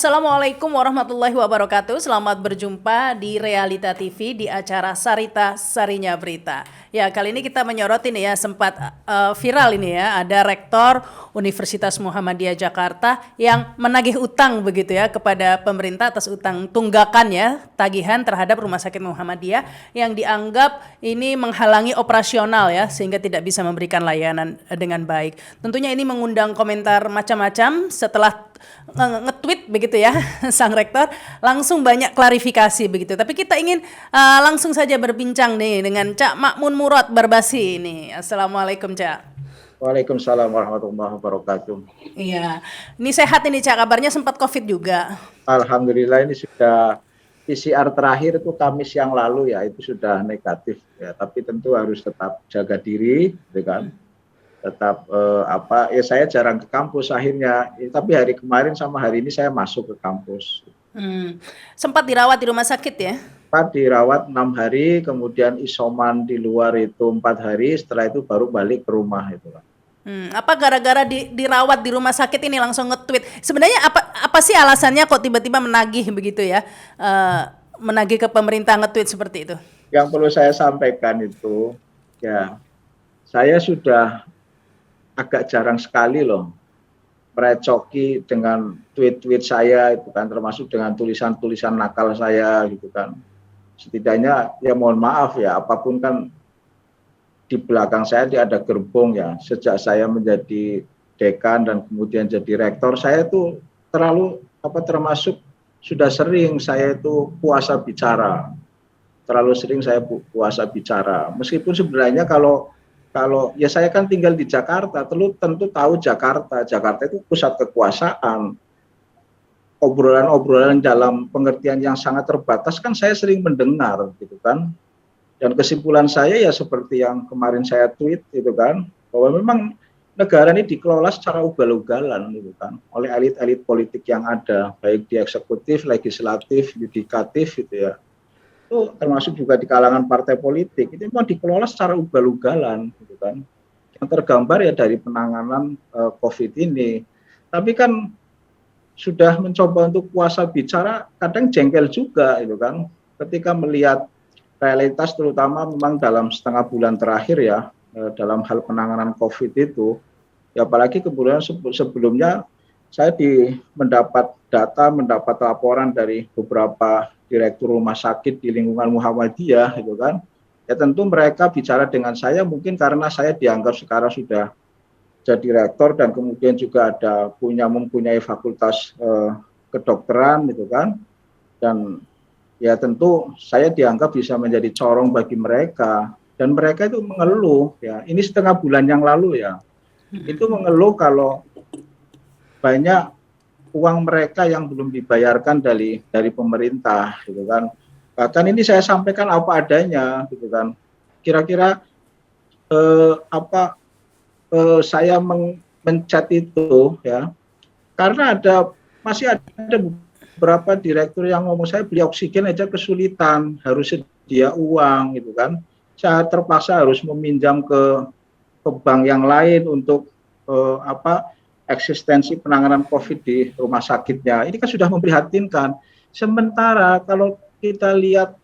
Assalamualaikum warahmatullahi wabarakatuh. Selamat berjumpa di Realita TV di acara Sarita Sarinya Berita. Ya, kali ini kita menyoroti nih ya, sempat viral ini ya, ada rektor Universitas Muhammadiyah Jakarta yang menagih utang begitu ya kepada pemerintah atas utang tunggakan ya, tagihan terhadap Rumah Sakit Muhammadiyah yang dianggap ini menghalangi operasional ya, sehingga tidak bisa memberikan layanan dengan baik. Tentunya ini mengundang komentar macam-macam. Setelah nge-tweet begitu ya sang rektor, langsung banyak klarifikasi begitu. Tapi kita ingin langsung saja berbincang nih dengan Cak Makmun Murad Barbasi ini. Assalamualaikum Cak. Waalaikumsalam warahmatullahi wabarakatuh. Iya, ini sehat ini Cak, kabarnya sempat COVID juga. Alhamdulillah ini sudah PCR terakhir itu Kamis yang lalu ya, itu sudah negatif ya. Tapi tentu harus tetap jaga diri, gitu kan. Tetap saya jarang ke kampus akhirnya. Tapi hari kemarin sama hari ini saya masuk ke kampus. Sempat dirawat di rumah sakit ya? Sempat dirawat 6 hari, kemudian isoman di luar itu 4 hari. Setelah itu baru balik ke rumah itu kan. Apa gara-gara dirawat di rumah sakit ini langsung nge-tweet? Sebenarnya apa sih alasannya kok tiba-tiba menagih begitu ya? Menagih ke pemerintah nge-tweet seperti itu? Yang perlu saya sampaikan itu ya, saya sudah agak jarang sekali loh merecoki dengan tweet-tweet saya itu kan, termasuk dengan tulisan-tulisan nakal saya gitu kan. Setidaknya ya mohon maaf ya, apapun kan di belakang saya ada gerbong ya. Sejak saya menjadi dekan dan kemudian jadi rektor, saya itu termasuk sudah sering saya itu puasa bicara. Terlalu sering saya puasa bicara. Meskipun sebenarnya kalau ya saya kan tinggal di Jakarta, tentu tahu Jakarta itu pusat kekuasaan. Obrolan-obrolan dalam pengertian yang sangat terbatas kan saya sering mendengar gitu kan. Dan kesimpulan saya ya seperti yang kemarin saya tweet gitu kan, bahwa memang negara ini dikelola secara ugal-ugalan gitu kan, oleh elit-elit politik yang ada, baik di eksekutif, legislatif, yudikatif gitu ya. Itu termasuk juga di kalangan partai politik, itu memang dikelola secara ugal-ugalan gitu kan. Yang tergambar ya dari penanganan COVID ini. Tapi kan sudah mencoba untuk puasa bicara, kadang jengkel juga gitu kan, ketika melihat realitas terutama memang dalam setengah bulan terakhir ya, dalam hal penanganan COVID itu, ya apalagi kemudian sebelumnya saya mendapat data, mendapat laporan dari beberapa direktur rumah sakit di lingkungan Muhammadiyah gitu kan, ya tentu mereka bicara dengan saya mungkin karena saya dianggap sekarang sudah jadi rektor dan kemudian juga mempunyai fakultas kedokteran gitu kan, dan ya tentu saya dianggap bisa menjadi corong bagi mereka, dan mereka itu mengeluh ya, ini setengah bulan yang lalu ya, itu mengeluh kalau banyak uang mereka yang belum dibayarkan dari pemerintah gitu kan. Bahkan ini saya sampaikan apa adanya gitu kan. Kira-kira saya mencet itu ya, karena masih ada beberapa direktur yang ngomong saya beli oksigen aja kesulitan, harus sedia uang gitu kan. Saya terpaksa harus meminjam ke bank yang lain untuk eksistensi penanganan COVID di rumah sakitnya. Ini kan sudah memprihatinkan. Sementara kalau kita lihat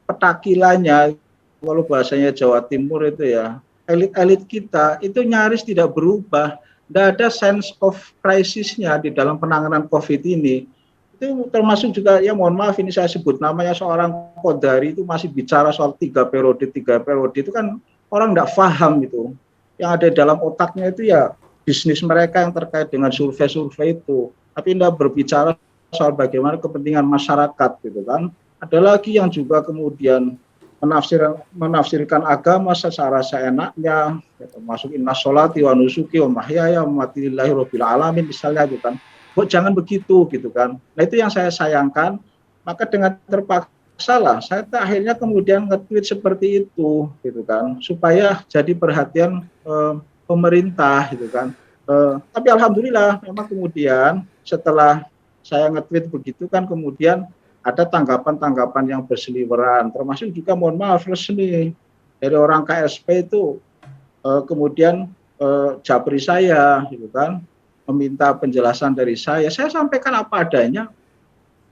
petakilanya, kalau bahasanya Jawa Timur itu ya, elit-elit kita itu nyaris tidak berubah. Tidak ada sense of crisis-nya di dalam penanganan COVID ini. Itu termasuk juga, ya mohon maaf ini saya sebut namanya seorang Kodari, itu masih bicara soal 3 periode, itu kan orang tidak paham gitu. Yang ada dalam otaknya itu ya bisnis mereka yang terkait dengan survei-survei itu. Tapi tidak berbicara soal bagaimana kepentingan masyarakat gitu kan. Ada lagi yang juga kemudian menafsirkan agama secara seenaknya, ya, termasuk inna sholati wa nusuki wa mahyaya wa mamati lillahi rabbil alamin misalnya gitu kan. Kok jangan begitu gitu kan. Nah itu yang saya sayangkan, maka dengan terpaksa lah saya akhirnya kemudian nge-tweet seperti itu gitu kan, supaya jadi perhatian pemerintah gitu kan. Tapi alhamdulillah memang kemudian setelah saya nge-tweet begitu kan, kemudian ada tanggapan-tanggapan yang berseliweran, termasuk juga mohon maaf resmi dari orang KSP itu kemudian japri saya gitu kan. meminta penjelasan dari saya sampaikan apa adanya.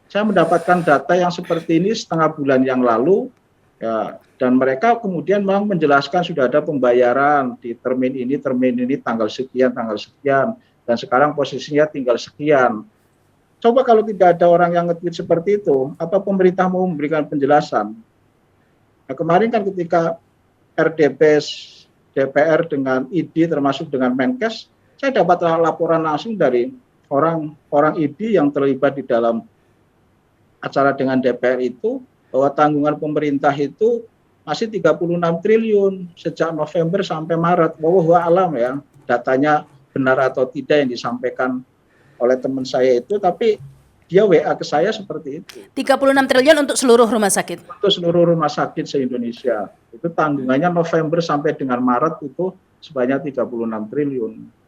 Saya mendapatkan data yang seperti ini setengah bulan yang lalu, ya, dan mereka kemudian memang menjelaskan sudah ada pembayaran di termin ini tanggal sekian, dan sekarang posisinya tinggal sekian. Coba kalau tidak ada orang yang nge-tweet seperti itu, apa pemerintah mau memberikan penjelasan? Nah, kemarin kan ketika RDP DPR dengan ID termasuk dengan Menkes, saya dapat laporan langsung dari orang ID yang terlibat di dalam acara dengan DPR itu, bahwa tanggungan pemerintah itu masih 36 triliun sejak November sampai Maret. Wallahu alam ya, datanya benar atau tidak yang disampaikan oleh teman saya itu, tapi dia WA ke saya seperti itu. 36 triliun untuk seluruh rumah sakit? Untuk seluruh rumah sakit se-Indonesia. Itu tanggungannya November sampai dengan Maret itu sebanyak 36 triliun.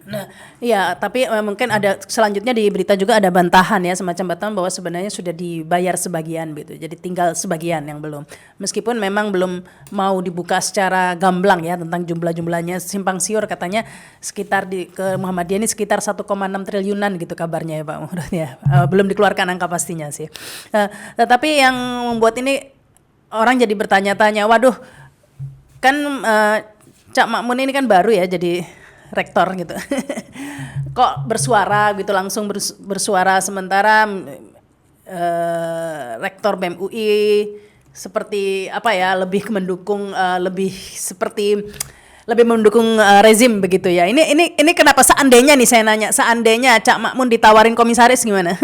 Nah, ya, tapi mungkin ada selanjutnya di berita juga ada bantahan ya, semacam bantahan bahwa sebenarnya sudah dibayar sebagian gitu. Jadi tinggal sebagian yang belum. Meskipun memang belum mau dibuka secara gamblang ya tentang jumlah-jumlahnya, simpang siur katanya sekitar ke Muhammadiyah ini sekitar 1,6 triliunan gitu kabarnya ya Pak Murad ya. Belum dikeluarkan angka pastinya sih. Tetapi yang membuat ini orang jadi bertanya-tanya, waduh, kan Cak Makmun ini kan baru ya jadi rektor gitu. Kok bersuara gitu langsung bersuara, sementara rektor BEM UI seperti apa ya, lebih mendukung lebih mendukung rezim begitu ya. Ini kenapa seandainya nih saya nanya, seandainya Cak Makmun ditawarin komisaris gimana?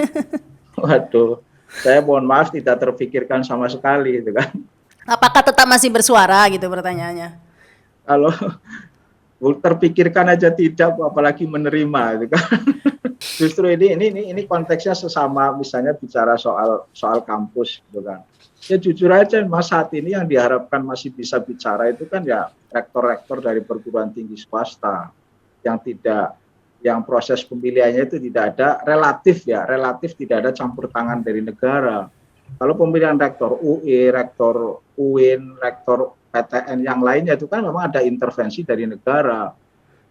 Waduh, saya mohon maaf tidak terpikirkan sama sekali gitu kan. Apakah tetap masih bersuara gitu pertanyaannya? Kalau terpikirkan aja tidak, apalagi menerima gitu kan. Justru ini konteksnya sesama misalnya bicara soal kampus gitu kan. Ya jujur aja Mas, saat ini yang diharapkan masih bisa bicara itu kan ya rektor-rektor dari perguruan tinggi swasta yang proses pemilihannya itu tidak ada relatif tidak ada campur tangan dari negara. Kalau pemilihan rektor UI, rektor UIN, rektor PTN yang lainnya itu kan memang ada intervensi dari negara,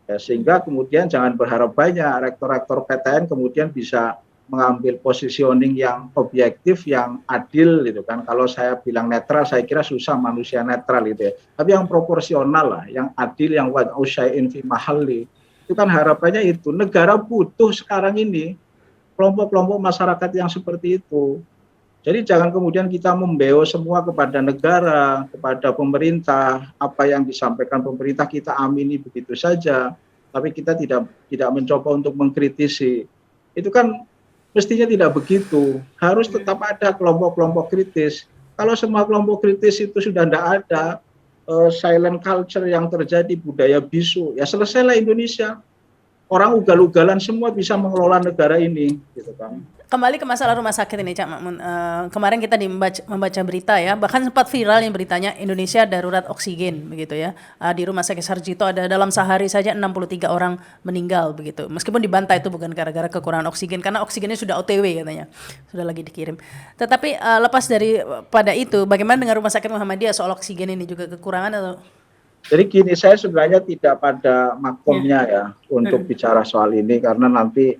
ya, sehingga kemudian jangan berharap banyak rektor-rektor PTN kemudian bisa mengambil positioning yang objektif, yang adil gitu kan. Kalau saya bilang netral, saya kira susah manusia netral gitu ya. Tapi yang proporsional lah, yang adil, yang wad'u syai'in fi mahalli. Itu kan harapannya itu. Negara butuh sekarang ini kelompok-kelompok masyarakat yang seperti itu. Jadi jangan kemudian kita membeo semua kepada negara, kepada pemerintah, apa yang disampaikan pemerintah kita amini begitu saja, tapi kita tidak mencoba untuk mengkritisi. Itu kan mestinya tidak begitu. Harus tetap ada kelompok-kelompok kritis. Kalau semua kelompok kritis itu sudah tidak ada, silent culture yang terjadi, budaya bisu, ya selesailah Indonesia. Orang ugal-ugalan semua bisa mengelola negara ini, gitu kan. Kembali ke masalah rumah sakit ini, Cak Makmun. Kemarin kita membaca berita ya, bahkan sempat viral yang beritanya Indonesia darurat oksigen begitu ya. Di rumah sakit Sarjito ada dalam sehari saja 63 orang meninggal begitu. Meskipun dibantai itu bukan gara-gara kekurangan oksigen, karena oksigennya sudah OTW katanya, sudah lagi dikirim. Tetapi lepas dari pada itu, bagaimana dengan rumah sakit Muhammadiyah soal oksigen ini juga kekurangan atau? Jadi gini, saya sebenarnya tidak pada makomnya ya untuk bicara soal ini, karena nanti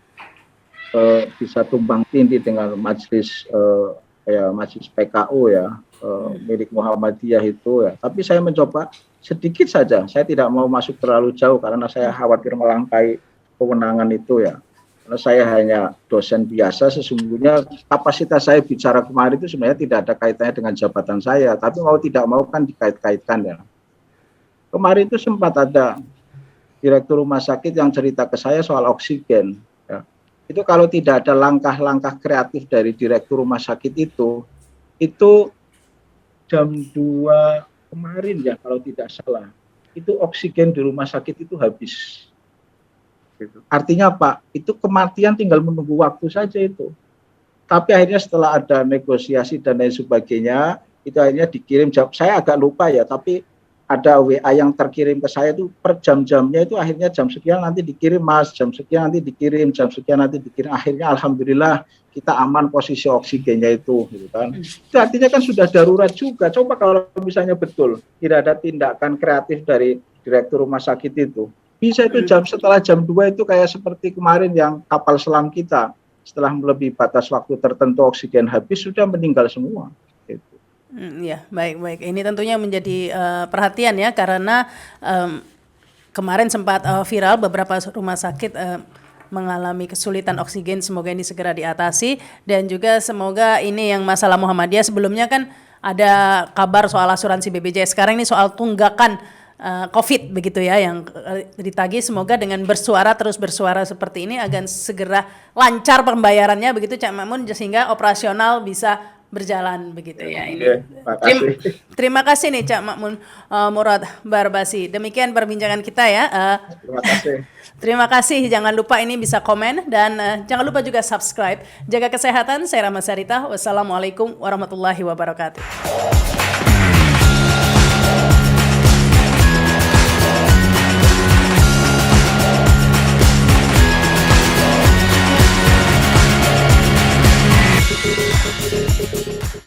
bisa tumbang tindih dengan majelis majelis PKU ya, milik Muhammadiyah itu ya. Tapi saya mencoba sedikit saja, saya tidak mau masuk terlalu jauh karena saya khawatir melangkahi kewenangan itu ya. Karena saya hanya dosen biasa, sesungguhnya kapasitas saya bicara kemarin itu sebenarnya tidak ada kaitannya dengan jabatan saya, tapi mau tidak mau kan dikait-kaitkan ya. Kemarin itu sempat ada direktur rumah sakit yang cerita ke saya soal oksigen. Ya. Itu kalau tidak ada langkah-langkah kreatif dari direktur rumah sakit itu jam 2 kemarin ya kalau tidak salah, itu oksigen di rumah sakit itu habis. Gitu. Artinya apa? Itu kematian tinggal menunggu waktu saja itu. Tapi akhirnya setelah ada negosiasi dan lain sebagainya, itu akhirnya dikirim, saya agak lupa ya, tapi ada WA yang terkirim ke saya itu per jam-jamnya itu akhirnya jam sekian nanti dikirim Mas, jam sekian nanti dikirim, jam sekian nanti dikirim. Akhirnya alhamdulillah kita aman posisi oksigennya itu, gitu kan. Itu artinya kan sudah darurat juga. Coba kalau misalnya betul tidak ada tindakan kreatif dari direktur rumah sakit itu, Bisa itu setelah jam 2 itu kayak seperti kemarin yang kapal selam kita setelah melebihi batas waktu tertentu oksigen habis sudah meninggal semua. Gitu. Ya, baik. Ini tentunya menjadi perhatian ya, karena kemarin sempat viral beberapa rumah sakit mengalami kesulitan oksigen. Semoga ini segera diatasi, dan juga semoga ini yang masalah Muhammadiyah sebelumnya kan ada kabar soal asuransi BPJS. Sekarang ini soal tunggakan COVID begitu ya yang ditagih. Semoga dengan terus bersuara seperti ini akan segera lancar pembayarannya begitu Cak Makmun, sehingga operasional bisa berjalan begitu ya ini. Terima kasih nih Cak Makmun Murad Barbasi. Demikian perbincangan kita ya. Terima kasih. Terima kasih. Jangan lupa ini bisa komen, dan jangan lupa juga subscribe. Jaga kesehatan. Saya Rahma Sarita. Wassalamualaikum warahmatullahi wabarakatuh.